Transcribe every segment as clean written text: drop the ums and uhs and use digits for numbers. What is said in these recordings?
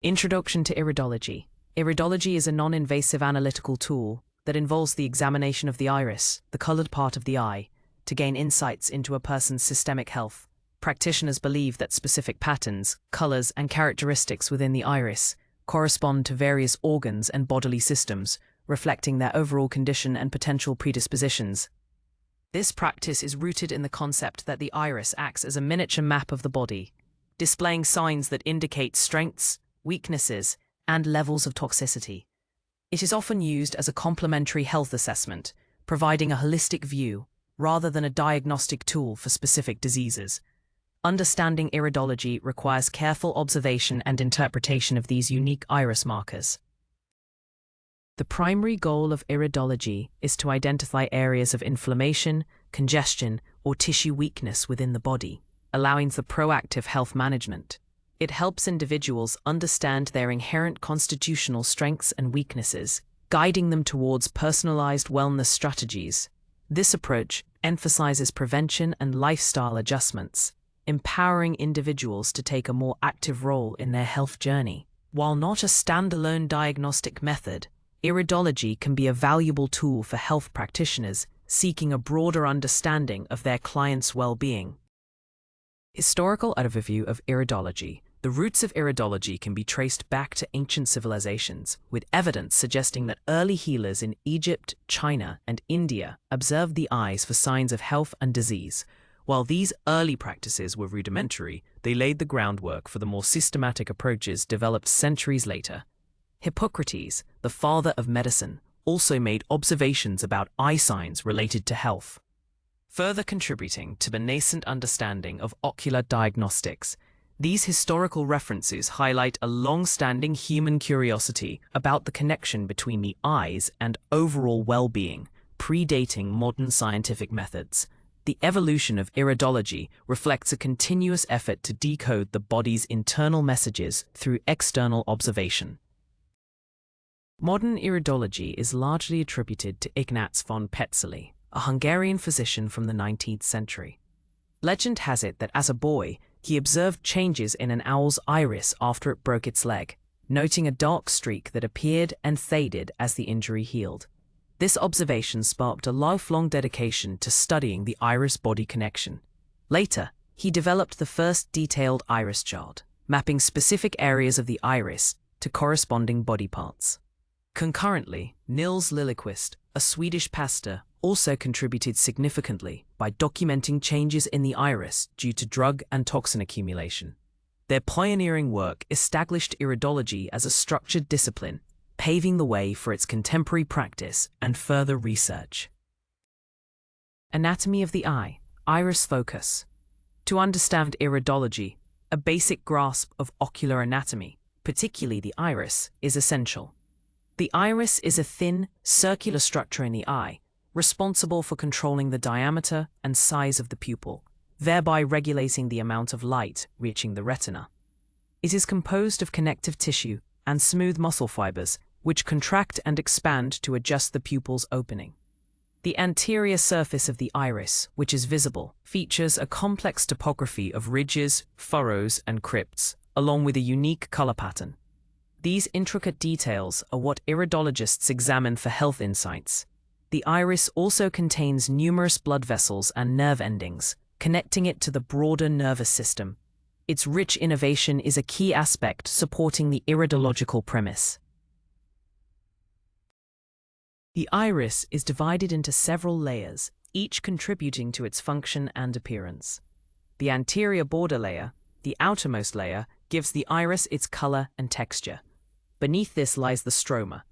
Introduction to Iridology. Iridology is a non-invasive analytical tool that involves the examination of the iris, the colored part of the eye, to gain insights into a person's systemic health. Practitioners believe that specific patterns, colors, and characteristics within the iris correspond to various organs and bodily systems, reflecting their overall condition and potential predispositions. This practice is rooted in the concept that the iris acts as a miniature map of the body, displaying signs that indicate strengths, weaknesses, and levels of toxicity. It is often used as a complementary health assessment, providing a holistic view rather than a diagnostic tool for specific diseases. Understanding iridology requires careful observation and interpretation of these unique iris markers. The primary goal of iridology is to identify areas of inflammation, congestion, or tissue weakness within the body, allowing for proactive health management. It helps individuals understand their inherent constitutional strengths and weaknesses, guiding them towards personalized wellness strategies. This approach emphasizes prevention and lifestyle adjustments, empowering individuals to take a more active role in their health journey. While not a standalone diagnostic method, iridology can be a valuable tool for health practitioners seeking a broader understanding of their clients' well-being. Historical overview of iridology. The roots of iridology can be traced back to ancient civilizations, with evidence suggesting that early healers in Egypt, China, and India observed the eyes for signs of health and disease. While these early practices were rudimentary, they laid the groundwork for the more systematic approaches developed centuries later. Hippocrates, the father of medicine, also made observations about eye signs related to health, further contributing to the nascent understanding of ocular diagnostics. These historical references highlight a long-standing human curiosity about the connection between the eyes and overall well-being, predating modern scientific methods. The evolution of iridology reflects a continuous effort to decode the body's internal messages through external observation. Modern iridology is largely attributed to Ignaz von Petzeli, a Hungarian physician from the 19th century. Legend has it that as a boy, he observed changes in an owl's iris after it broke its leg, noting a dark streak that appeared and faded as the injury healed. This observation sparked a lifelong dedication to studying the iris-body connection. Later, he developed the first detailed iris chart, mapping specific areas of the iris to corresponding body parts. Concurrently, Nils Liljeqvist, a Swedish pastor, also contributed significantly by documenting changes in the iris due to drug and toxin accumulation. Their pioneering work established iridology as a structured discipline, paving the way for its contemporary practice and further research. Anatomy of the eye, iris focus. To understand iridology, a basic grasp of ocular anatomy, particularly the iris, is essential. The iris is a thin, circular structure in the eye, responsible for controlling the diameter and size of the pupil, thereby regulating the amount of light reaching the retina. It is composed of connective tissue and smooth muscle fibers, which contract and expand to adjust the pupil's opening. The anterior surface of the iris, which is visible, features a complex topography of ridges, furrows, and crypts, along with a unique color pattern. These intricate details are what iridologists examine for health insights. The iris also contains numerous blood vessels and nerve endings, connecting it to the broader nervous system. Its rich innervation is a key aspect supporting the iridological premise. The iris is divided into several layers, each contributing to its function and appearance. The anterior border layer, the outermost layer, gives the iris its color and texture. Beneath this lies the stroma,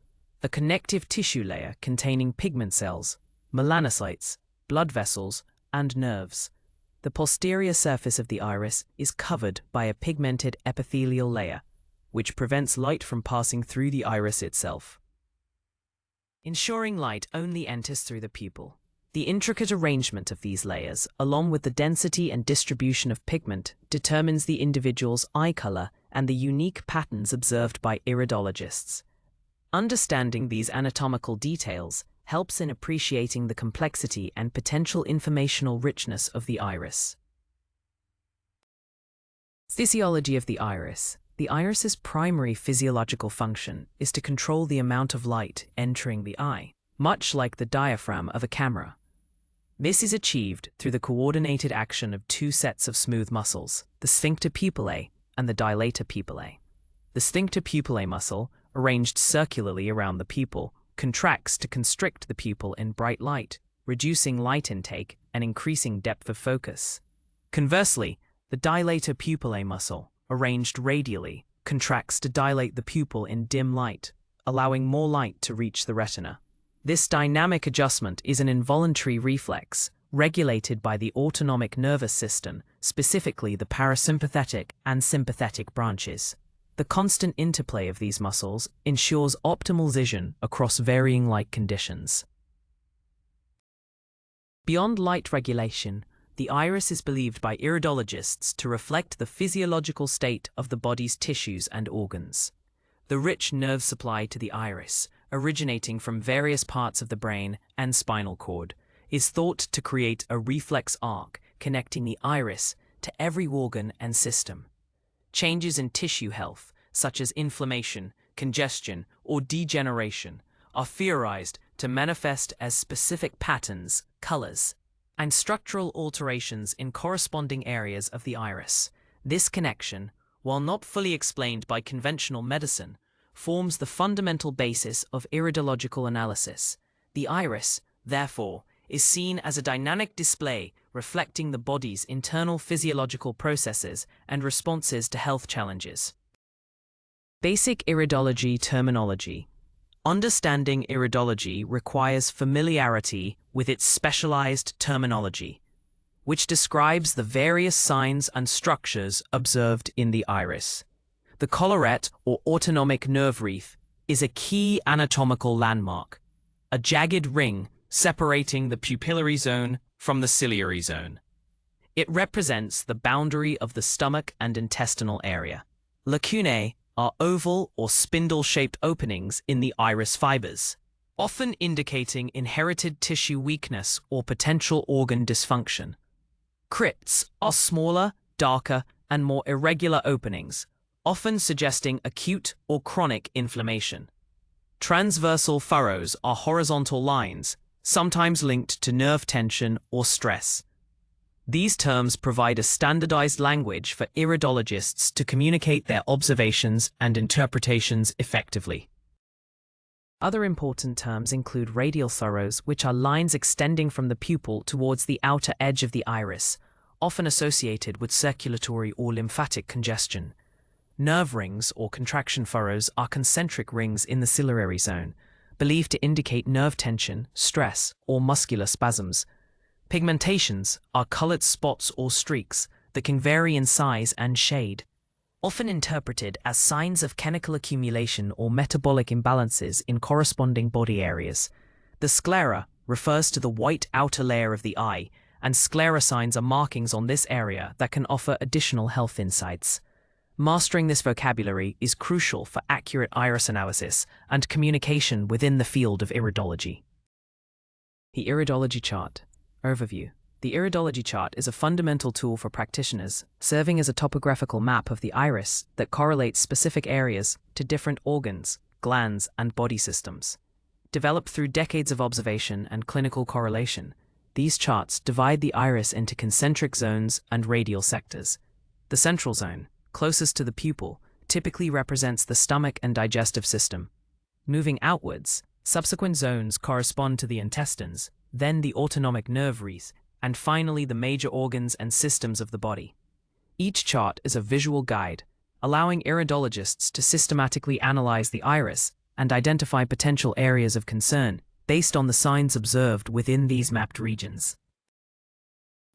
a connective tissue layer containing pigment cells, melanocytes, blood vessels, and nerves. The posterior surface of the iris is covered by a pigmented epithelial layer, which prevents light from passing through the iris itself, ensuring light only enters through the pupil. The intricate arrangement of these layers, along with the density and distribution of pigment, determines the individual's eye color and the unique patterns observed by iridologists. Understanding these anatomical details helps in appreciating the complexity and potential informational richness of the iris. Physiology of the iris. The iris's primary physiological function is to control the amount of light entering the eye, much like the diaphragm of a camera. This is achieved through the coordinated action of two sets of smooth muscles, the sphincter pupillae and the dilator pupillae. The sphincter pupillae muscle, arranged circularly around the pupil, contracts to constrict the pupil in bright light, reducing light intake and increasing depth of focus. Conversely, the dilator pupillae muscle, arranged radially, contracts to dilate the pupil in dim light, allowing more light to reach the retina. This dynamic adjustment is an involuntary reflex, regulated by the autonomic nervous system, specifically the parasympathetic and sympathetic branches. The constant interplay of these muscles ensures optimal vision across varying light conditions. Beyond light regulation, the iris is believed by iridologists to reflect the physiological state of the body's tissues and organs. The rich nerve supply to the iris, originating from various parts of the brain and spinal cord, is thought to create a reflex arc connecting the iris to every organ and system. Changes in tissue health, such as inflammation, congestion, or degeneration, are theorized to manifest as specific patterns, colors, and structural alterations in corresponding areas of the iris. This connection, while not fully explained by conventional medicine, forms the fundamental basis of iridological analysis. The iris, therefore, is seen as a dynamic display reflecting the body's internal physiological processes and responses to health challenges. Basic iridology terminology. Understanding iridology requires familiarity with its specialized terminology, which describes the various signs and structures observed in the iris. The collarette or autonomic nerve wreath is a key anatomical landmark, a jagged ring separating the pupillary zone from the ciliary zone. It represents the boundary of the stomach and intestinal area. Lacunae are oval or spindle-shaped openings in the iris fibers, often indicating inherited tissue weakness or potential organ dysfunction. Crypts are smaller, darker, and more irregular openings, often suggesting acute or chronic inflammation. Transversal furrows are horizontal lines, sometimes linked to nerve tension or stress. These terms provide a standardized language for iridologists to communicate their observations and interpretations effectively. Other important terms include radial furrows, which are lines extending from the pupil towards the outer edge of the iris, often associated with circulatory or lymphatic congestion. Nerve rings or contraction furrows are concentric rings in the ciliary zone, believed to indicate nerve tension, stress, or muscular spasms. Pigmentations are colored spots or streaks that can vary in size and shade, often interpreted as signs of chemical accumulation or metabolic imbalances in corresponding body areas. The sclera refers to the white outer layer of the eye, and sclera signs are markings on this area that can offer additional health insights. Mastering this vocabulary is crucial for accurate iris analysis and communication within the field of iridology. The Iridology Chart. Overview. The Iridology chart is a fundamental tool for practitioners, serving as a topographical map of the iris that correlates specific areas to different organs, glands, and body systems. Developed through decades of observation and clinical correlation, these charts divide the iris into concentric zones and radial sectors. The central zone, closest to the pupil, typically represents the stomach and digestive system. Moving outwards, subsequent zones correspond to the intestines, then the autonomic nerve wreath, and finally the major organs and systems of the body. Each chart is a visual guide, allowing iridologists to systematically analyze the iris and identify potential areas of concern based on the signs observed within these mapped regions.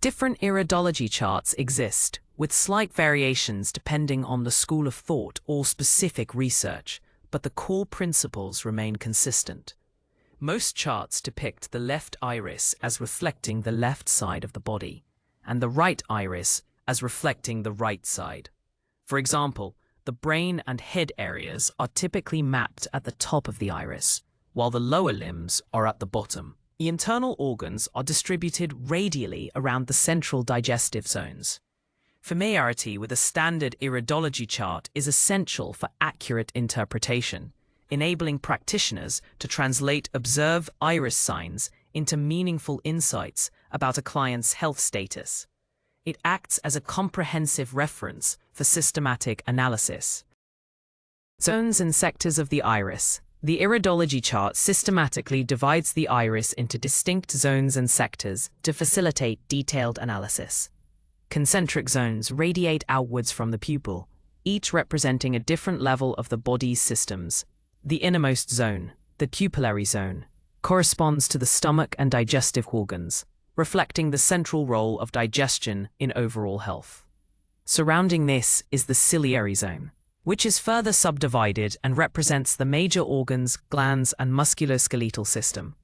Different iridology charts exist, with slight variations depending on the school of thought or specific research, but the core principles remain consistent. Most charts depict the left iris as reflecting the left side of the body, and the right iris as reflecting the right side. For example, the brain and head areas are typically mapped at the top of the iris, while the lower limbs are at the bottom. The internal organs are distributed radially around the central digestive zones. Familiarity with a standard iridology chart is essential for accurate interpretation, enabling practitioners to translate observed iris signs into meaningful insights about a client's health status. It acts as a comprehensive reference for systematic analysis. Zones and sectors of the iris. The iridology chart systematically divides the iris into distinct zones and sectors to facilitate detailed analysis. Concentric zones radiate outwards from the pupil, each representing a different level of the body's systems. The innermost zone, the pupillary zone, corresponds to the stomach and digestive organs, reflecting the central role of digestion in overall health. Surrounding this is the ciliary zone, which is further subdivided and represents the major organs, glands, and musculoskeletal system.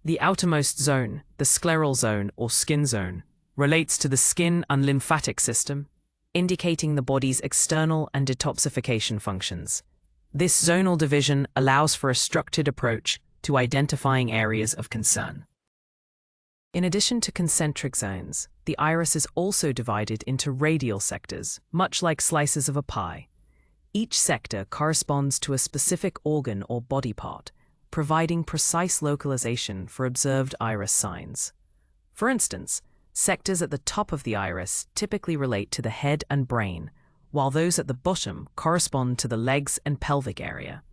The outermost zone, the scleral zone or skin zone, relates to the skin and lymphatic system, indicating the body's external and detoxification functions. This zonal division allows for a structured approach to identifying areas of concern. In addition to concentric zones, the iris is also divided into radial sectors, much like slices of a pie. Each sector corresponds to a specific organ or body part, providing precise localization for observed iris signs. For instance, sectors at the top of the iris typically relate to the head and brain, while those at the bottom correspond to the legs and pelvic area.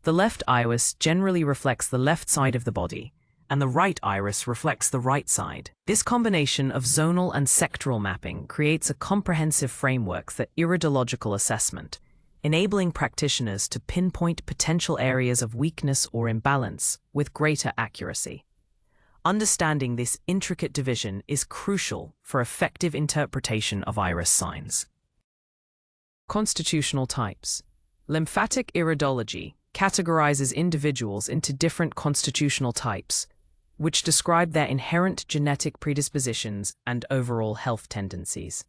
The left iris generally reflects the left side of the body, and the right iris reflects the right side. This combination of zonal and sectoral mapping creates a comprehensive framework for iridological assessment, enabling practitioners to pinpoint potential areas of weakness or imbalance with greater accuracy. Understanding this intricate division is crucial for effective interpretation of iris signs. Constitutional types. Lymphatic iridology categorizes individuals into different constitutional types, which describe their inherent genetic predispositions and overall health tendencies.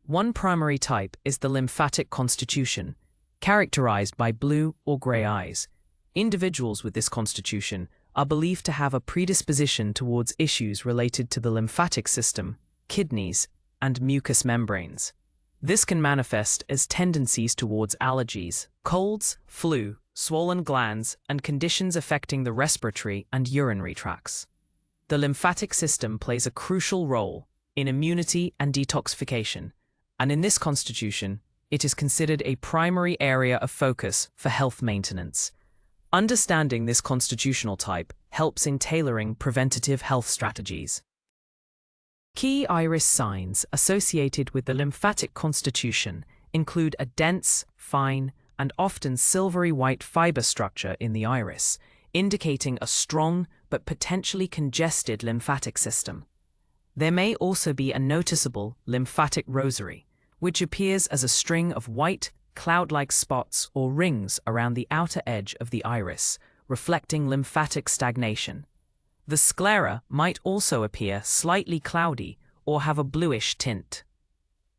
One primary type is the lymphatic constitution, characterized by blue or gray eyes. Individuals with this constitution are believed to have a predisposition towards issues related to the lymphatic system, kidneys, and mucous membranes. This can manifest as tendencies towards allergies, colds, flu, swollen glands, and conditions affecting the respiratory and urinary tracts. The lymphatic system plays a crucial role in immunity and detoxification, and in this constitution, it is considered a primary area of focus for health maintenance. Understanding this constitutional type helps in tailoring preventative health strategies. Key iris signs associated with the lymphatic constitution include a dense, fine, and often silvery white fiber structure in the iris, indicating a strong but potentially congested lymphatic system. There may also be a noticeable lymphatic rosary, which appears as a string of white, cloud-like spots or rings around the outer edge of the iris, reflecting lymphatic stagnation. The sclera might also appear slightly cloudy or have a bluish tint.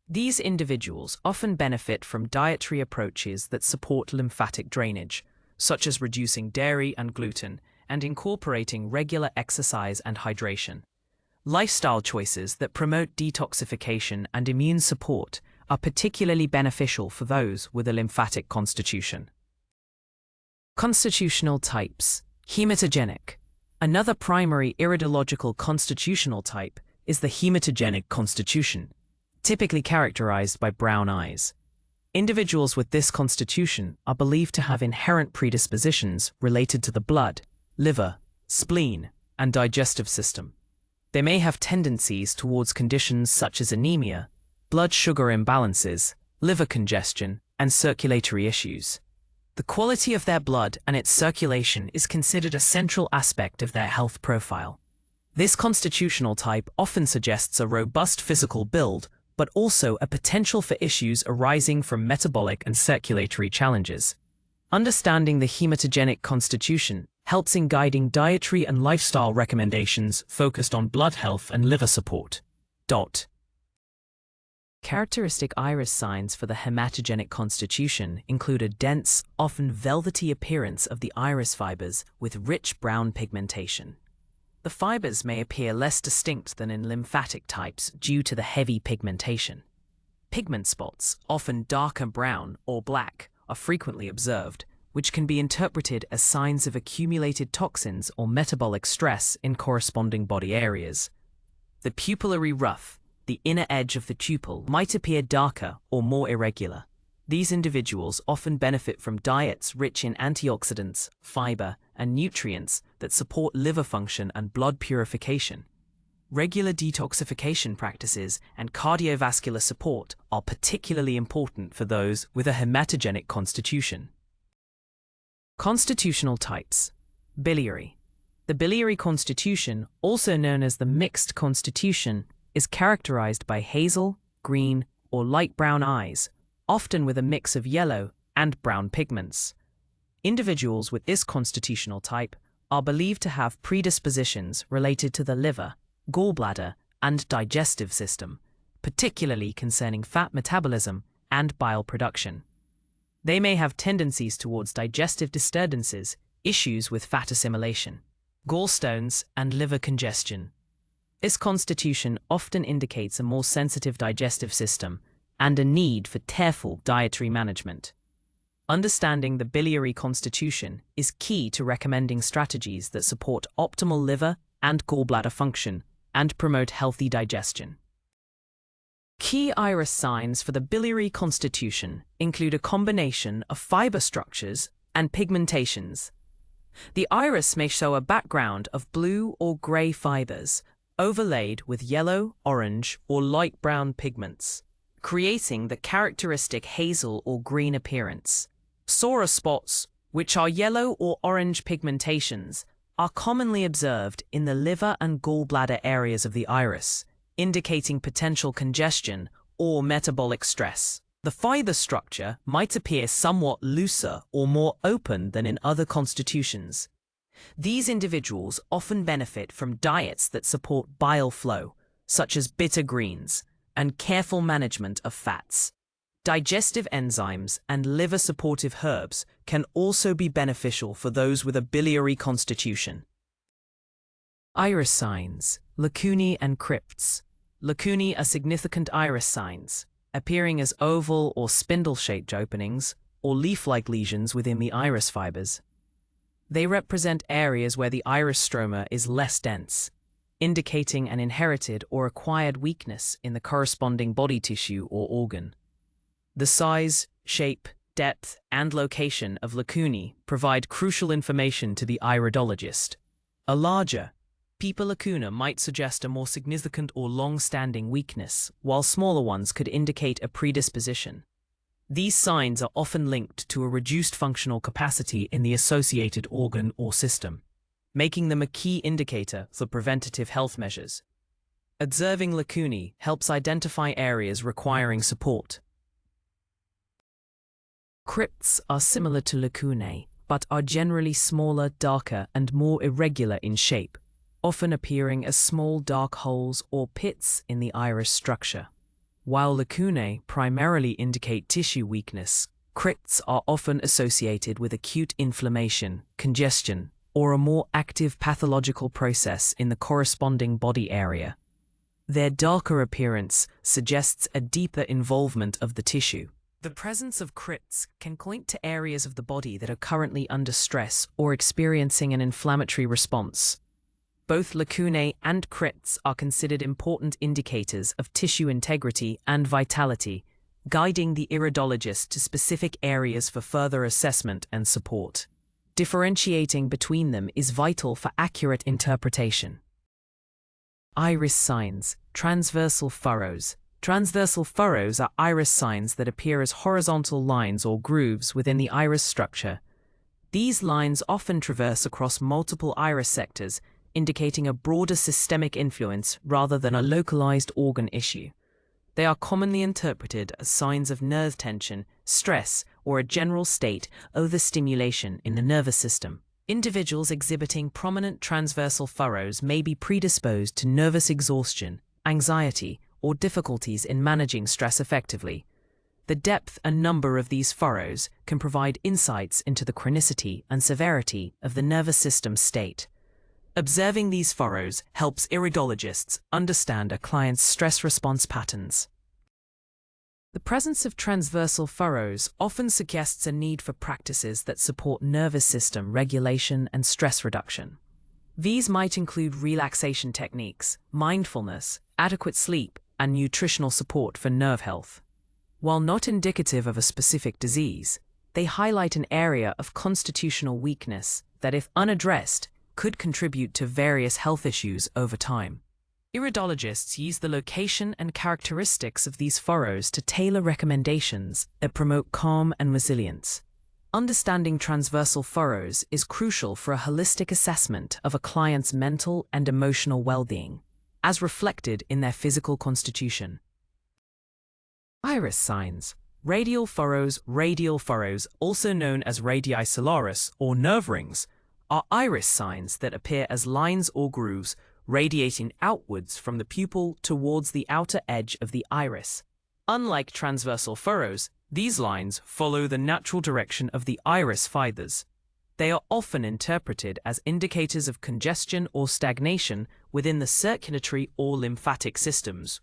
These individuals often benefit from dietary approaches that support lymphatic drainage, such as reducing dairy and gluten and incorporating regular exercise and hydration. Lifestyle choices that promote detoxification and immune support are particularly beneficial for those with a lymphatic constitution. Constitutional types. Hematogenic. Another primary iridological constitutional type is the hematogenic constitution, typically characterized by brown eyes. Individuals with this constitution are believed to have inherent predispositions related to the blood, liver, spleen, and digestive system. They may have tendencies towards conditions such as anemia, blood sugar imbalances, liver congestion, and circulatory issues. The quality of their blood and its circulation is considered a central aspect of their health profile. This constitutional type often suggests a robust physical build, but also a potential for issues arising from metabolic and circulatory challenges. Understanding the hematogenic constitution helps in guiding dietary and lifestyle recommendations focused on blood health and liver support. Characteristic iris signs for the hematogenic constitution include a dense, often velvety appearance of the iris fibers with rich brown pigmentation. The fibers may appear less distinct than in lymphatic types due to the heavy pigmentation. Pigment spots, often darker brown or black, are frequently observed, which can be interpreted as signs of accumulated toxins or metabolic stress in corresponding body areas. The pupillary ruff, the inner edge of the pupil, might appear darker or more irregular. These individuals often benefit from diets rich in antioxidants, fiber, and nutrients that support liver function and blood purification. Regular detoxification practices and cardiovascular support are particularly important for those with a hematogenic constitution. Constitutional types. Biliary. The biliary constitution, also known as the mixed constitution, is characterized by hazel, green, or light brown eyes, often with a mix of yellow and brown pigments. Individuals with this constitutional type are believed to have predispositions related to the liver, gallbladder, and digestive system, particularly concerning fat metabolism and bile production. They may have tendencies towards digestive disturbances, issues with fat assimilation, gallstones, and liver congestion. This constitution often indicates a more sensitive digestive system and a need for careful dietary management. Understanding the biliary constitution is key to recommending strategies that support optimal liver and gallbladder function and promote healthy digestion. Key iris signs for the biliary constitution include a combination of fiber structures and pigmentations. The iris may show a background of blue or gray fibers overlaid with yellow, orange, or light brown pigments, creating the characteristic hazel or green appearance. Psora spots, which are yellow or orange pigmentations, are commonly observed in the liver and gallbladder areas of the iris, indicating potential congestion or metabolic stress. The fiber structure might appear somewhat looser or more open than in other constitutions. These individuals often benefit from diets that support bile flow, such as bitter greens, and careful management of fats. Digestive enzymes and liver-supportive herbs can also be beneficial for those with a biliary constitution. Iris signs, lacunae and crypts. Lacunae are significant iris signs, appearing as oval or spindle-shaped openings or leaf-like lesions within the iris fibers. They represent areas where the iris stroma is less dense, indicating an inherited or acquired weakness in the corresponding body tissue or organ. The size, shape, depth, and location of lacunae provide crucial information to the iridologist. A larger, deeper lacuna might suggest a more significant or long-standing weakness, while smaller ones could indicate a predisposition. These signs are often linked to a reduced functional capacity in the associated organ or system, making them a key indicator for preventative health measures. Observing lacunae helps identify areas requiring support. Crypts are similar to lacunae, but are generally smaller, darker, and more irregular in shape, often appearing as small dark holes or pits in the iris structure. While lacunae primarily indicate tissue weakness, crypts are often associated with acute inflammation, congestion, or a more active pathological process in the corresponding body area. Their darker appearance suggests a deeper involvement of the tissue. The presence of crypts can point to areas of the body that are currently under stress or experiencing an inflammatory response. Both lacunae and crypts are considered important indicators of tissue integrity and vitality, guiding the iridologist to specific areas for further assessment and support. Differentiating between them is vital for accurate interpretation. Iris signs, transversal furrows. Transversal furrows are iris signs that appear as horizontal lines or grooves within the iris structure. These lines often traverse across multiple iris sectors, indicating a broader systemic influence rather than a localized organ issue. They are commonly interpreted as signs of nerve tension, stress, or a general state of overstimulation in the nervous system. Individuals exhibiting prominent transversal furrows may be predisposed to nervous exhaustion, anxiety, or difficulties in managing stress effectively. The depth and number of these furrows can provide insights into the chronicity and severity of the nervous system state. Observing these furrows helps iridologists understand a client's stress response patterns. The presence of transversal furrows often suggests a need for practices that support nervous system regulation and stress reduction. These might include relaxation techniques, mindfulness, adequate sleep, and nutritional support for nerve health. While not indicative of a specific disease, they highlight an area of constitutional weakness that, if unaddressed, could contribute to various health issues over time. Iridologists use the location and characteristics of these furrows to tailor recommendations that promote calm and resilience. Understanding transversal furrows is crucial for a holistic assessment of a client's mental and emotional well-being, as reflected in their physical constitution. Iris signs. Radial furrows, also known as radii solaris or nerve rings, are iris signs that appear as lines or grooves radiating outwards from the pupil towards the outer edge of the iris. Unlike transversal furrows, these lines follow the natural direction of the iris fibers. They are often interpreted as indicators of congestion or stagnation within the circulatory or lymphatic systems,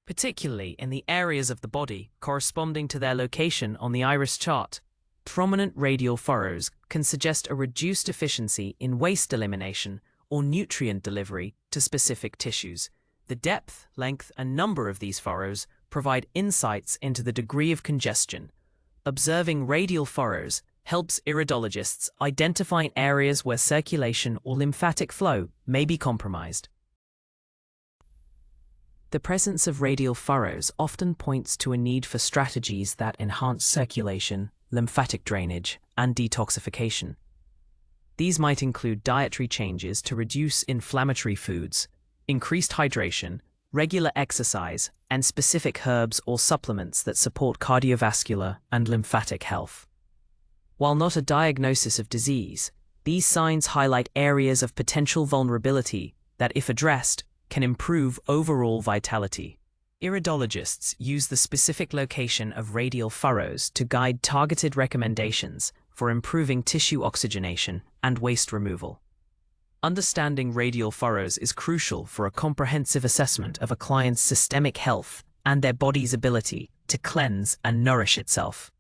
particularly in the areas of the body corresponding to their location on the iris chart. Prominent radial furrows can suggest a reduced efficiency in waste elimination or nutrient delivery to specific tissues. The depth, length, and number of these furrows provide insights into the degree of congestion. Observing radial furrows helps iridologists identify areas where circulation or lymphatic flow may be compromised. The presence of radial furrows often points to a need for strategies that enhance circulation, lymphatic drainage, and detoxification. These might include dietary changes to reduce inflammatory foods, increased hydration, regular exercise, and specific herbs or supplements that support cardiovascular and lymphatic health. While not a diagnosis of disease, these signs highlight areas of potential vulnerability that, if addressed, can improve overall vitality. Iridologists use the specific location of radial furrows to guide targeted recommendations for improving tissue oxygenation and waste removal. Understanding radial furrows is crucial for a comprehensive assessment of a client's systemic health and their body's ability to cleanse and nourish itself.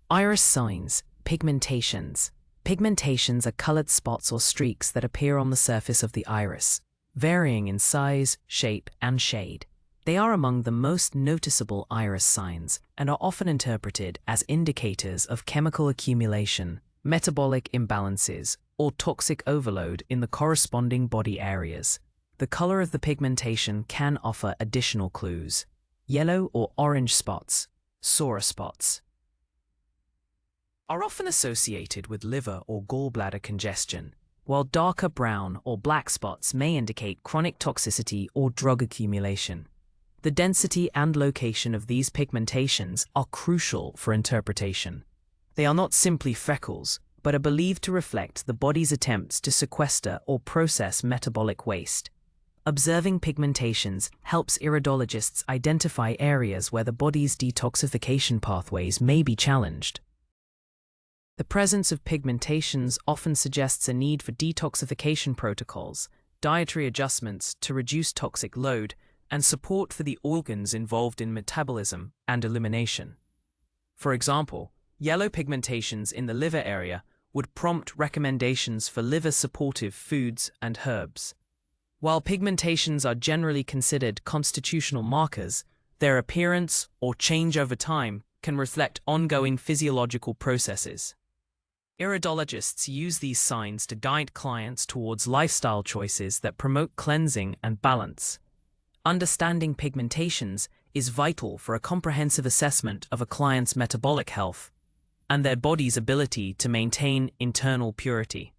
Iris signs, pigmentations. Pigmentations are colored spots or streaks that appear on the surface of the iris, varying in size, shape, and shade. They are among the most noticeable iris signs and are often interpreted as indicators of chemical accumulation, metabolic imbalances, or toxic overload in the corresponding body areas. The color of the pigmentation can offer additional clues. Yellow or orange spots, sore spots, are often associated with liver or gallbladder congestion, while darker brown or black spots may indicate chronic toxicity or drug accumulation. The density and location of these pigmentations are crucial for interpretation. They are not simply freckles, but are believed to reflect the body's attempts to sequester or process metabolic waste. Observing pigmentations helps iridologists identify areas where the body's detoxification pathways may be challenged. The presence of pigmentations often suggests a need for detoxification protocols, dietary adjustments to reduce toxic load, and support for the organs involved in metabolism and elimination. For example, yellow pigmentations in the liver area would prompt recommendations for liver-supportive foods and herbs. While pigmentations are generally considered constitutional markers, their appearance or change over time can reflect ongoing physiological processes. Iridologists use these signs to guide clients towards lifestyle choices that promote cleansing and balance. Understanding pigmentations is vital for a comprehensive assessment of a client's metabolic health and their body's ability to maintain internal purity.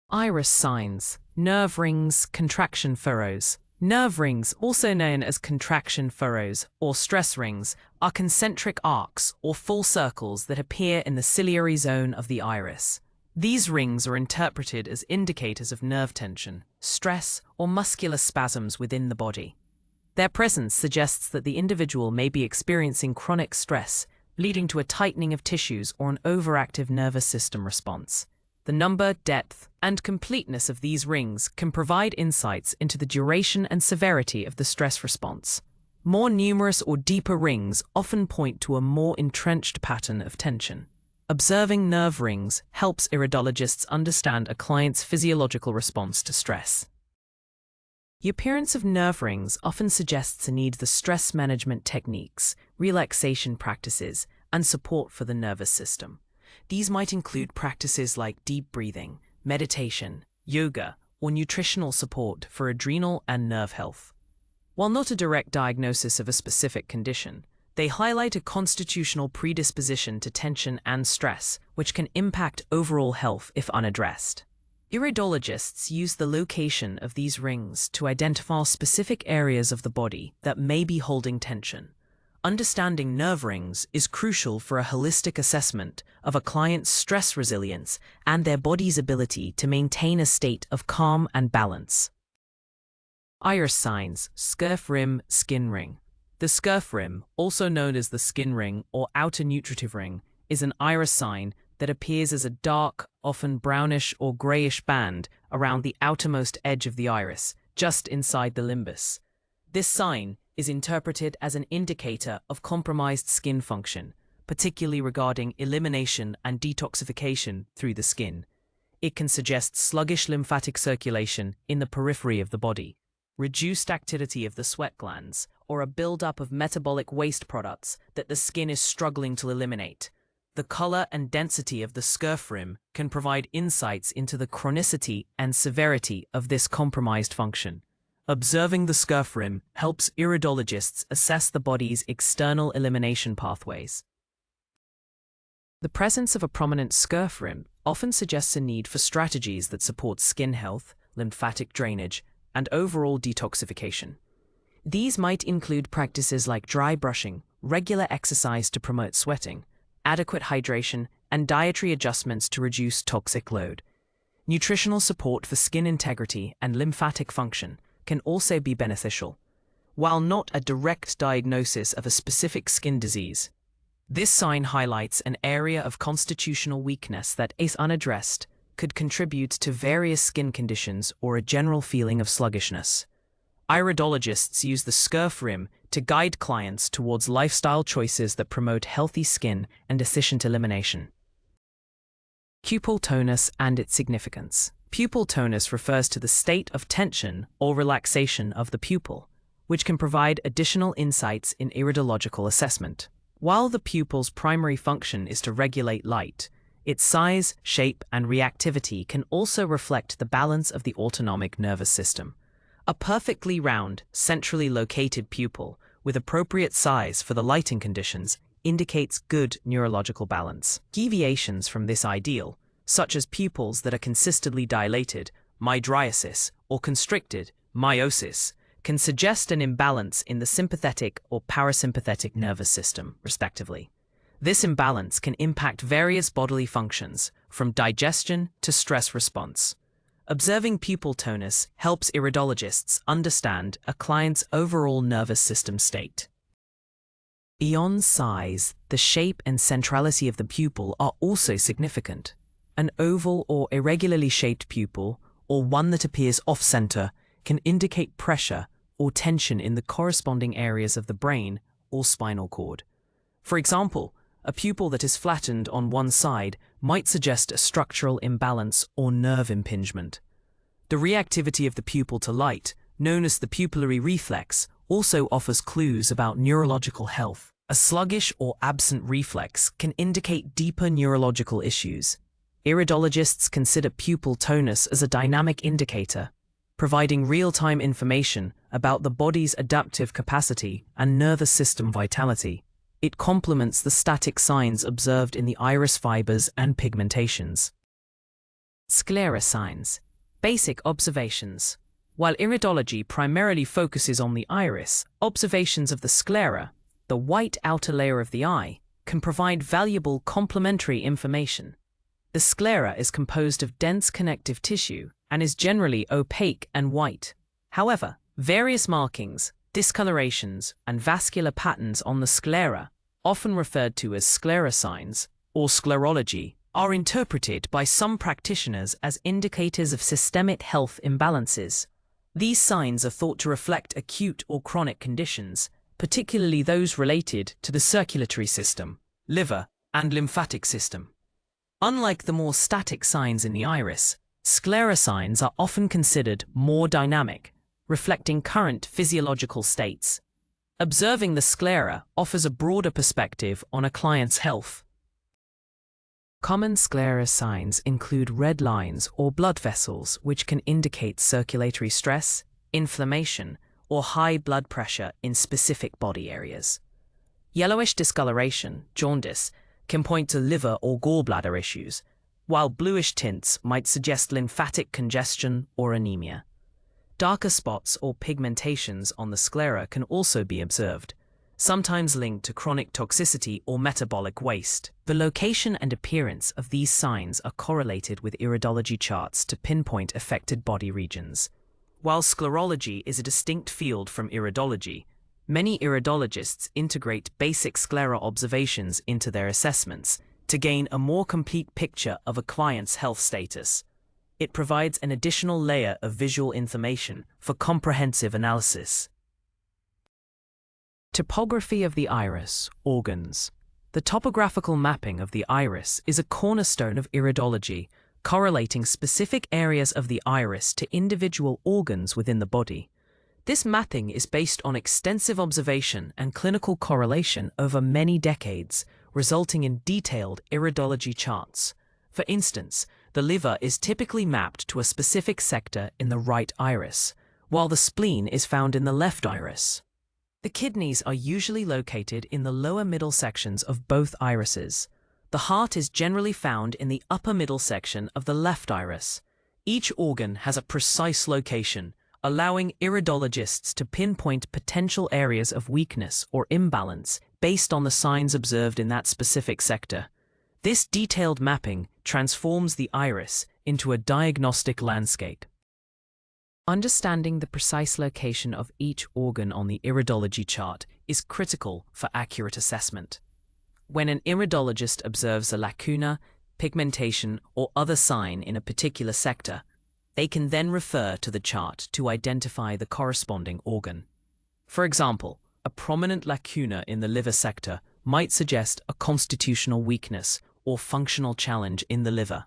Iris signs, nerve rings, contraction furrows. Nerve rings, also known as contraction furrows or stress rings, are concentric arcs or full circles that appear in the ciliary zone of the iris. These rings are interpreted as indicators of nerve tension, stress, or muscular spasms within the body. Their presence suggests that the individual may be experiencing chronic stress, leading to a tightening of tissues or an overactive nervous system response. The number, depth, and completeness of these rings can provide insights into the duration and severity of the stress response. More numerous or deeper rings often point to a more entrenched pattern of tension. Observing nerve rings helps iridologists understand a client's physiological response to stress. The appearance of nerve rings often suggests a need for stress management techniques, relaxation practices, and support for the nervous system. These might include practices like deep breathing, meditation, yoga, or nutritional support for adrenal and nerve health. While not a direct diagnosis of a specific condition, they highlight a constitutional predisposition to tension and stress, which can impact overall health if unaddressed. Iridologists use the location of these rings to identify specific areas of the body that may be holding tension. Understanding nerve rings is crucial for a holistic assessment of a client's stress resilience and their body's ability to maintain a state of calm and balance. Iris signs, scurf rim, skin ring. The scurf rim, also known as the skin ring or outer nutritive ring, is an iris sign that appears as a dark, often brownish or grayish band around the outermost edge of the iris, just inside the limbus. This sign is interpreted as an indicator of compromised skin function, particularly regarding elimination and detoxification through the skin. It can suggest sluggish lymphatic circulation in the periphery of the body, reduced activity of the sweat glands, or a buildup of metabolic waste products that the skin is struggling to eliminate. The color and density of the scurf rim can provide insights into the chronicity and severity of this compromised function. Observing the scurf rim helps iridologists assess the body's external elimination pathways. The presence of a prominent scurf rim often suggests a need for strategies that support skin health, lymphatic drainage, and overall detoxification. These might include practices like dry brushing, regular exercise to promote sweating, adequate hydration, and dietary adjustments to reduce toxic load. Nutritional support for skin integrity and lymphatic function can also be beneficial. While not a direct diagnosis of a specific skin disease, this sign highlights an area of constitutional weakness that, if unaddressed, could contribute to various skin conditions or a general feeling of sluggishness. Iridologists use the scurf rim to guide clients towards lifestyle choices that promote healthy skin and efficient elimination. Pupil tonus and its significance. Pupil tonus refers to the state of tension or relaxation of the pupil, which can provide additional insights in iridological assessment. While the pupil's primary function is to regulate light, its size, shape, and reactivity can also reflect the balance of the autonomic nervous system. A perfectly round, centrally located pupil with appropriate size for the lighting conditions indicates good neurological balance. Deviations from this ideal, such as pupils that are consistently dilated, mydriasis, or constricted, miosis, can suggest an imbalance in the sympathetic or parasympathetic nervous system, respectively. This imbalance can impact various bodily functions, from digestion to stress response. Observing pupil tonus helps iridologists understand a client's overall nervous system state. Beyond size, the shape and centrality of the pupil are also significant. An oval or irregularly shaped pupil, or one that appears off-center, can indicate pressure or tension in the corresponding areas of the brain or spinal cord. For example, a pupil that is flattened on one side might suggest a structural imbalance or nerve impingement. The reactivity of the pupil to light, known as the pupillary reflex, also offers clues about neurological health. A sluggish or absent reflex can indicate deeper neurological issues. Iridologists consider pupil tonus as a dynamic indicator, providing real-time information about the body's adaptive capacity and nervous system vitality. It complements the static signs observed in the iris fibers and pigmentations. Sclera signs. Basic observations. While iridology primarily focuses on the iris, observations of the sclera, the white outer layer of the eye, can provide valuable complementary information. The sclera is composed of dense connective tissue and is generally opaque and white. However, various markings, discolorations, and vascular patterns on the sclera, often referred to as sclera signs or sclerology, are interpreted by some practitioners as indicators of systemic health imbalances. These signs are thought to reflect acute or chronic conditions, particularly those related to the circulatory system, liver, and lymphatic system. Unlike the more static signs in the iris, sclera signs are often considered more dynamic, reflecting current physiological states. Observing the sclera offers a broader perspective on a client's health. Common sclera signs include red lines or blood vessels, which can indicate circulatory stress, inflammation, or high blood pressure in specific body areas. Yellowish discoloration, jaundice, can point to liver or gallbladder issues, while bluish tints might suggest lymphatic congestion or anemia. Darker spots or pigmentations on the sclera can also be observed, sometimes linked to chronic toxicity or metabolic waste. The location and appearance of these signs are correlated with iridology charts to pinpoint affected body regions. While sclerology is a distinct field from iridology, many iridologists integrate basic sclera observations into their assessments to gain a more complete picture of a client's health status. It provides an additional layer of visual information for comprehensive analysis. Topography of the iris, organs. The topographical mapping of the iris is a cornerstone of iridology, correlating specific areas of the iris to individual organs within the body. This mapping is based on extensive observation and clinical correlation over many decades, resulting in detailed iridology charts. For instance, the liver is typically mapped to a specific sector in the right iris, while the spleen is found in the left iris. The kidneys are usually located in the lower middle sections of both irises. The heart is generally found in the upper middle section of the left iris. Each organ has a precise location, allowing iridologists to pinpoint potential areas of weakness or imbalance based on the signs observed in that specific sector. This detailed mapping transforms the iris into a diagnostic landscape. Understanding the precise location of each organ on the iridology chart is critical for accurate assessment. When an iridologist observes a lacuna, pigmentation, or other sign in a particular sector, they can then refer to the chart to identify the corresponding organ. For example, a prominent lacuna in the liver sector might suggest a constitutional weakness or functional challenge in the liver.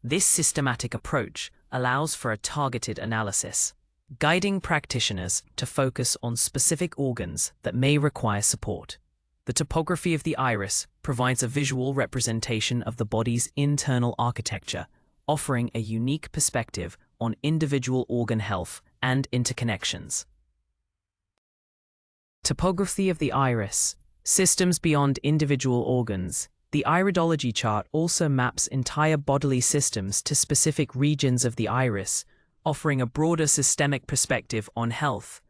This systematic approach allows for a targeted analysis, guiding practitioners to focus on specific organs that may require support. The topography of the iris provides a visual representation of the body's internal architecture, offering a unique perspective on individual organ health and interconnections. Topography of the iris, systems beyond individual organs. The iridology chart also maps entire bodily systems to specific regions of the iris, offering a broader systemic perspective on health.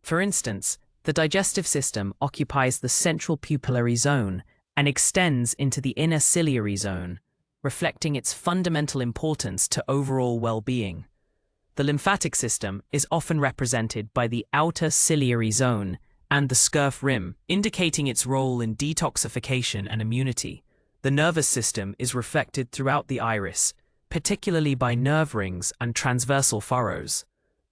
For instance, the digestive system occupies the central pupillary zone and extends into the inner ciliary zone, reflecting its fundamental importance to overall well-being. The lymphatic system is often represented by the outer ciliary zone and the scurf rim, indicating its role in detoxification and immunity. The nervous system is reflected throughout the iris, particularly by nerve rings and transversal furrows.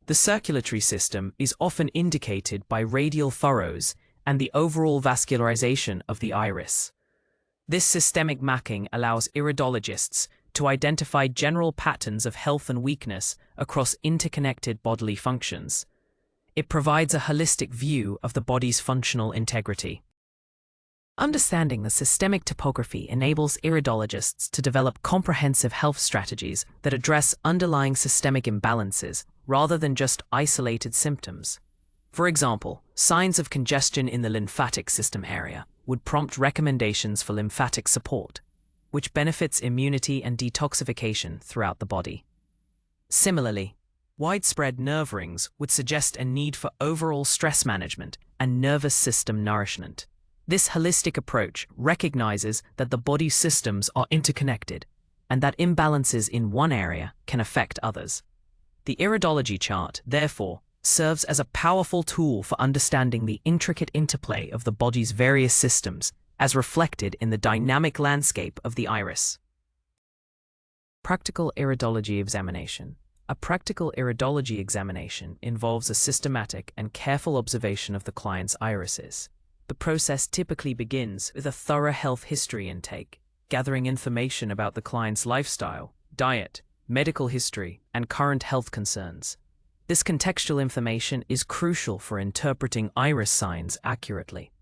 The circulatory system is often indicated by radial furrows and the overall vascularization of the iris. This systemic mapping allows iridologists to identify general patterns of health and weakness across interconnected bodily functions. It provides a holistic view of the body's functional integrity. Understanding the systemic topography enables iridologists to develop comprehensive health strategies that address underlying systemic imbalances rather than just isolated symptoms. For example, signs of congestion in the lymphatic system area would prompt recommendations for lymphatic support, which benefits immunity and detoxification throughout the body. Similarly, widespread nerve rings would suggest a need for overall stress management and nervous system nourishment. This holistic approach recognizes that the body's systems are interconnected and that imbalances in one area can affect others. The iridology chart, therefore, serves as a powerful tool for understanding the intricate interplay of the body's various systems, as reflected in the dynamic landscape of the iris. Practical iridology examination. A practical iridology examination involves a systematic and careful observation of the client's irises. The process typically begins with a thorough health history intake, gathering information about the client's lifestyle, diet, medical history, and current health concerns. This contextual information is crucial for interpreting iris signs accurately.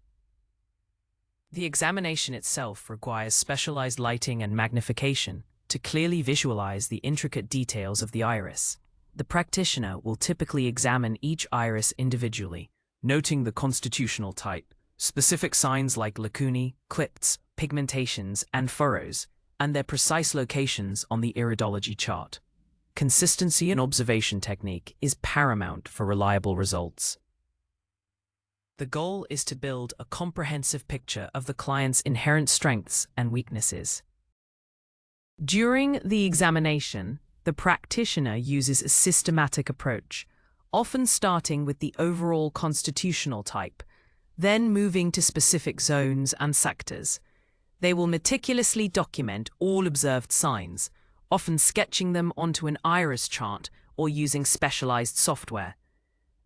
The examination itself requires specialized lighting and magnification to clearly visualize the intricate details of the iris. The practitioner will typically examine each iris individually, noting the constitutional type, specific signs like lacunae, clips, pigmentations, and furrows, and their precise locations on the iridology chart. Consistency in observation technique is paramount for reliable results. The goal is to build a comprehensive picture of the client's inherent strengths and weaknesses. During the examination, the practitioner uses a systematic approach, often starting with the overall constitutional type, then moving to specific zones and sectors. They will meticulously document all observed signs, often sketching them onto an iris chart or using specialized software.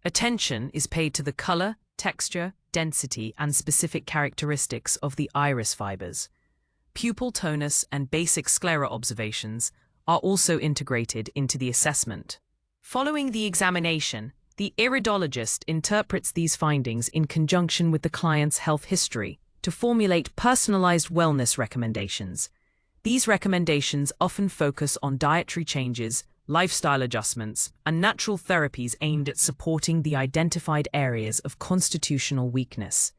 Attention is paid to the color, texture, density, and specific characteristics of the iris fibers. Pupil tonus and basic sclera observations are also integrated into the assessment. Following the examination, the iridologist interprets these findings in conjunction with the client's health history to formulate personalized wellness recommendations. These recommendations often focus on dietary changes, lifestyle adjustments, and natural therapies aimed at supporting the identified areas of constitutional weakness.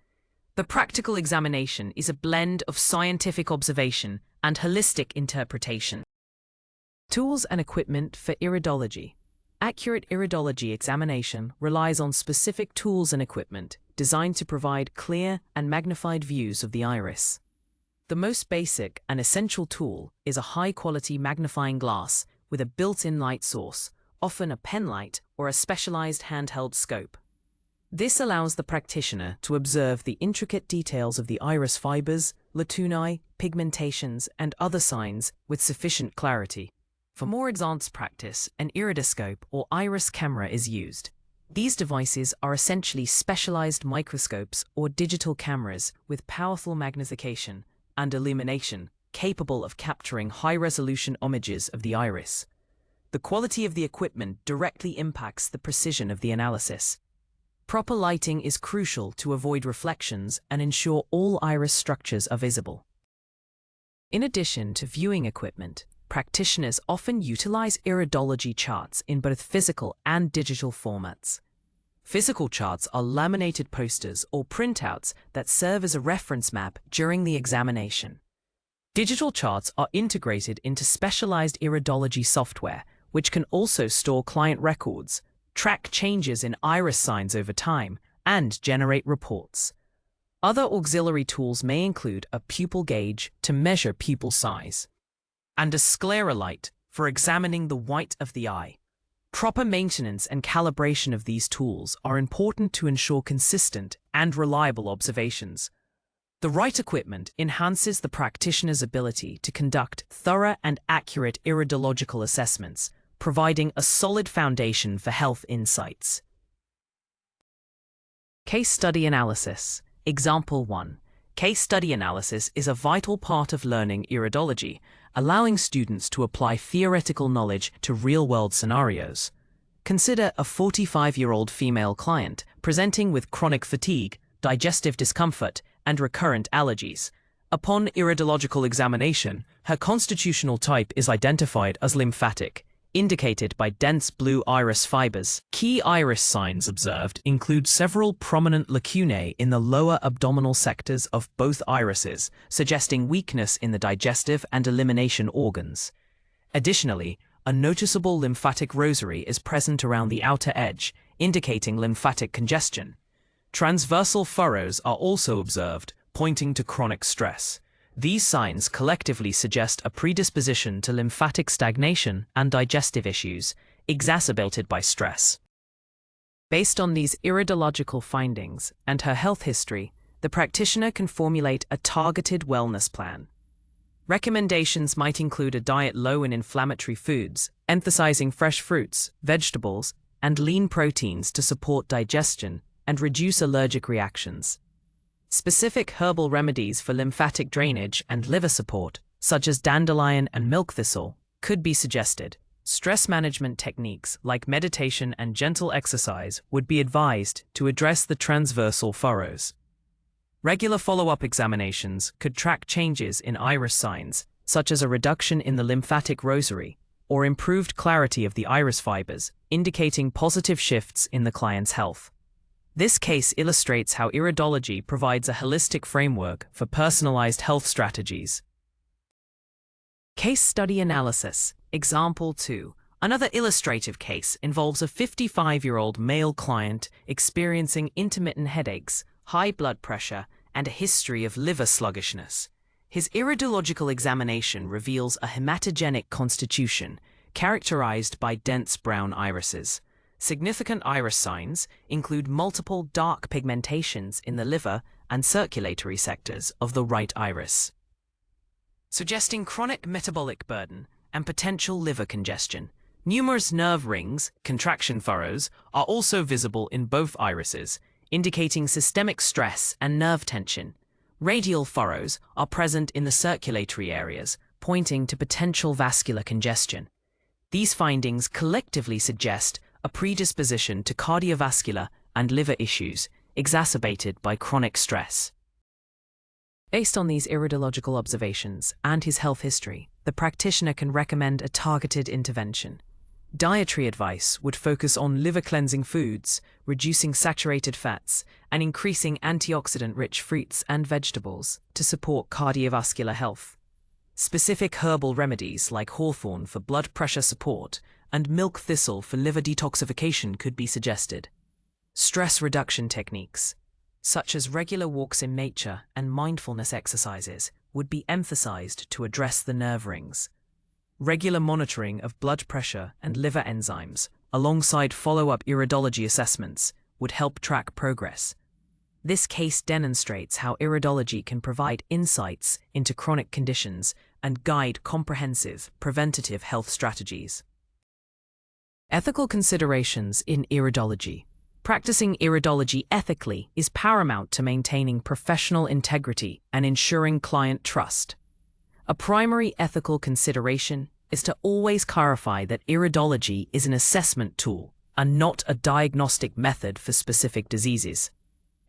The practical examination is a blend of scientific observation and holistic interpretation. Tools and equipment for iridology. Accurate iridology examination relies on specific tools and equipment designed to provide clear and magnified views of the iris. The most basic and essential tool is a high-quality magnifying glass with a built-in light source, often a pen light or a specialized handheld scope. This allows the practitioner to observe the intricate details of the iris fibers, lacunae, pigmentations, and other signs with sufficient clarity. For more advanced practice, an iridoscope or iris camera is used. These devices are essentially specialized microscopes or digital cameras with powerful magnification and illumination, capable of capturing high-resolution images of the iris. The quality of the equipment directly impacts the precision of the analysis. Proper lighting is crucial to avoid reflections and ensure all iris structures are visible. In addition to viewing equipment, practitioners often utilize iridology charts in both physical and digital formats. Physical charts are laminated posters or printouts that serve as a reference map during the examination. Digital charts are integrated into specialized iridology software, which can also store client records, track changes in iris signs over time, and generate reports. Other auxiliary tools may include a pupil gauge to measure pupil size, and a sclera light for examining the white of the eye. Proper maintenance and calibration of these tools are important to ensure consistent and reliable observations. The right equipment enhances the practitioner's ability to conduct thorough and accurate iridological assessments, providing a solid foundation for health insights. Case study analysis. Example 1. Case study analysis is a vital part of learning iridology, allowing students to apply theoretical knowledge to real-world scenarios. Consider a 45-year-old female client presenting with chronic fatigue, digestive discomfort, and recurrent allergies. Upon iridological examination, her constitutional type is identified as lymphatic, indicated by dense blue iris fibers. Key iris signs observed include several prominent lacunae in the lower abdominal sectors of both irises, suggesting weakness in the digestive and elimination organs. Additionally, a noticeable lymphatic rosary is present around the outer edge, indicating lymphatic congestion. Transversal furrows are also observed, pointing to chronic stress. These signs collectively suggest a predisposition to lymphatic stagnation and digestive issues, exacerbated by stress. Based on these iridological findings and her health history, the practitioner can formulate a targeted wellness plan. Recommendations might include a diet low in inflammatory foods, emphasizing fresh fruits, vegetables, and lean proteins to support digestion and reduce allergic reactions. Specific herbal remedies for lymphatic drainage and liver support, such as dandelion and milk thistle, could be suggested. Stress management techniques like meditation and gentle exercise would be advised to address the transversal furrows. Regular follow-up examinations could track changes in iris signs, such as a reduction in the lymphatic rosary or improved clarity of the iris fibers, indicating positive shifts in the client's health. This case illustrates how iridology provides a holistic framework for personalized health strategies. Case study analysis. Example 2. Another illustrative case involves a 55-year-old male client experiencing intermittent headaches, high blood pressure, and a history of liver sluggishness. His iridological examination reveals a hematogenic constitution characterized by dense brown irises. Significant iris signs include multiple dark pigmentations in the liver and circulatory sectors of the right iris, suggesting chronic metabolic burden and potential liver congestion. Numerous nerve rings, contraction furrows, are also visible in both irises, indicating systemic stress and nerve tension. Radial furrows are present in the circulatory areas, pointing to potential vascular congestion. These findings collectively suggest a predisposition to cardiovascular and liver issues exacerbated by chronic stress. Based on these iridological observations and his health history, the practitioner can recommend a targeted intervention. Dietary advice would focus on liver-cleansing foods, reducing saturated fats, and increasing antioxidant-rich fruits and vegetables to support cardiovascular health. Specific herbal remedies like hawthorn for blood pressure support and milk thistle for liver detoxification could be suggested. Stress reduction techniques, such as regular walks in nature and mindfulness exercises, would be emphasized to address the nerve rings. Regular monitoring of blood pressure and liver enzymes, alongside follow-up iridology assessments, would help track progress. This case demonstrates how iridology can provide insights into chronic conditions and guide comprehensive preventative health strategies. Ethical considerations in iridology. Practicing iridology ethically is paramount to maintaining professional integrity and ensuring client trust. A primary ethical consideration is to always clarify that iridology is an assessment tool and not a diagnostic method for specific diseases.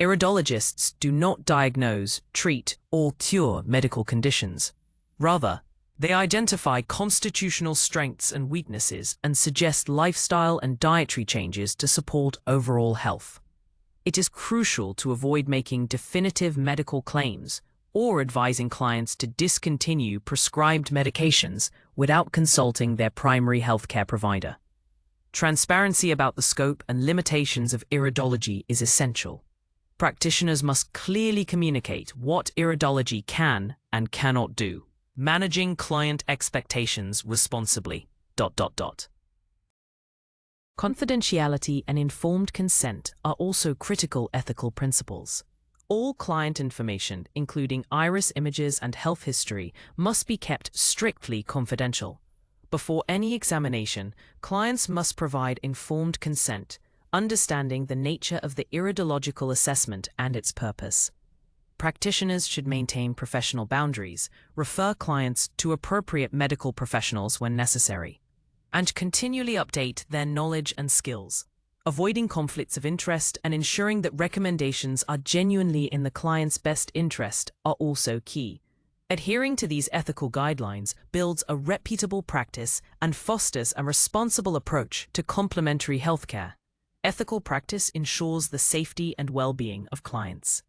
Iridologists do not diagnose, treat, or cure medical conditions. Rather, they identify constitutional strengths and weaknesses and suggest lifestyle and dietary changes to support overall health. It is crucial to avoid making definitive medical claims or advising clients to discontinue prescribed medications without consulting their primary healthcare provider. Transparency about the scope and limitations of iridology is essential. Practitioners must clearly communicate what iridology can and cannot do, managing client expectations responsibly. Confidentiality and informed consent are also critical ethical principles. All client information, including iris images and health history, must be kept strictly confidential. Before any examination, clients must provide informed consent, understanding the nature of the iridological assessment and its purpose. Practitioners should maintain professional boundaries, refer clients to appropriate medical professionals when necessary, and continually update their knowledge and skills. Avoiding conflicts of interest and ensuring that recommendations are genuinely in the client's best interest are also key. Adhering to these ethical guidelines builds a reputable practice and fosters a responsible approach to complementary healthcare. Ethical practice ensures the safety and well-being of clients.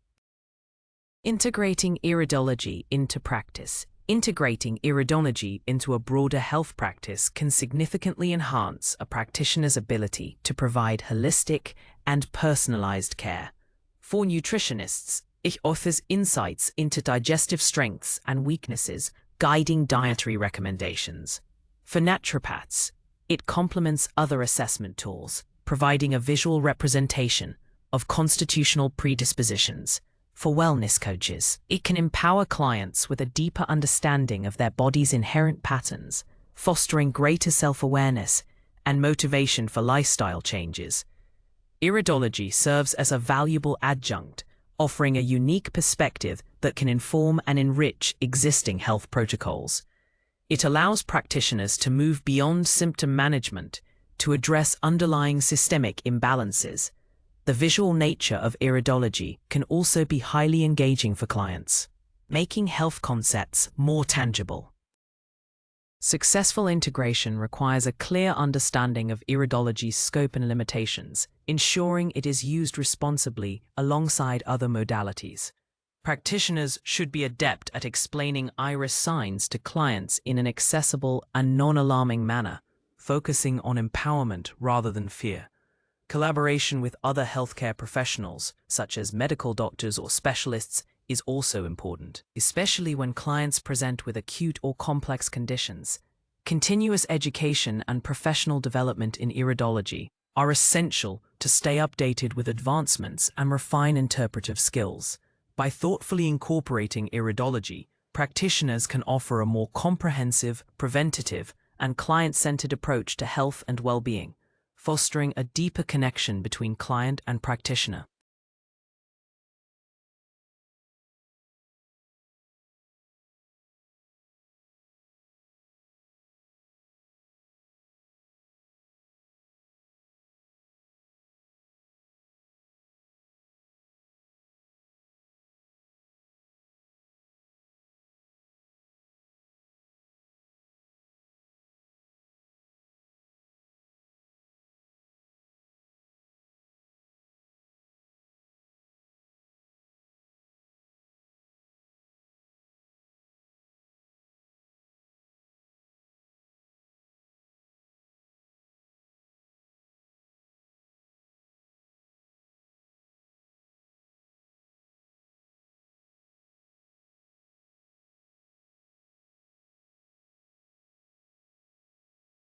Integrating iridology into practice. Integrating iridology into a broader health practice can significantly enhance a practitioner's ability to provide holistic and personalized care. For nutritionists, it offers insights into digestive strengths and weaknesses, guiding dietary recommendations. For naturopaths, it complements other assessment tools, providing a visual representation of constitutional predispositions. For wellness coaches, it can empower clients with a deeper understanding of their body's inherent patterns, fostering greater self-awareness and motivation for lifestyle changes. Iridology serves as a valuable adjunct, offering a unique perspective that can inform and enrich existing health protocols. It allows practitioners to move beyond symptom management to address underlying systemic imbalances. The visual nature of iridology can also be highly engaging for clients, making health concepts more tangible. Successful integration requires a clear understanding of iridology's scope and limitations, ensuring it is used responsibly alongside other modalities. Practitioners should be adept at explaining iris signs to clients in an accessible and non-alarming manner, focusing on empowerment rather than fear. Collaboration with other healthcare professionals, such as medical doctors or specialists, is also important, especially when clients present with acute or complex conditions. Continuous education and professional development in iridology are essential to stay updated with advancements and refine interpretive skills. By thoughtfully incorporating iridology, practitioners can offer a more comprehensive, preventative, and client-centered approach to health and well-being, fostering a deeper connection between client and practitioner.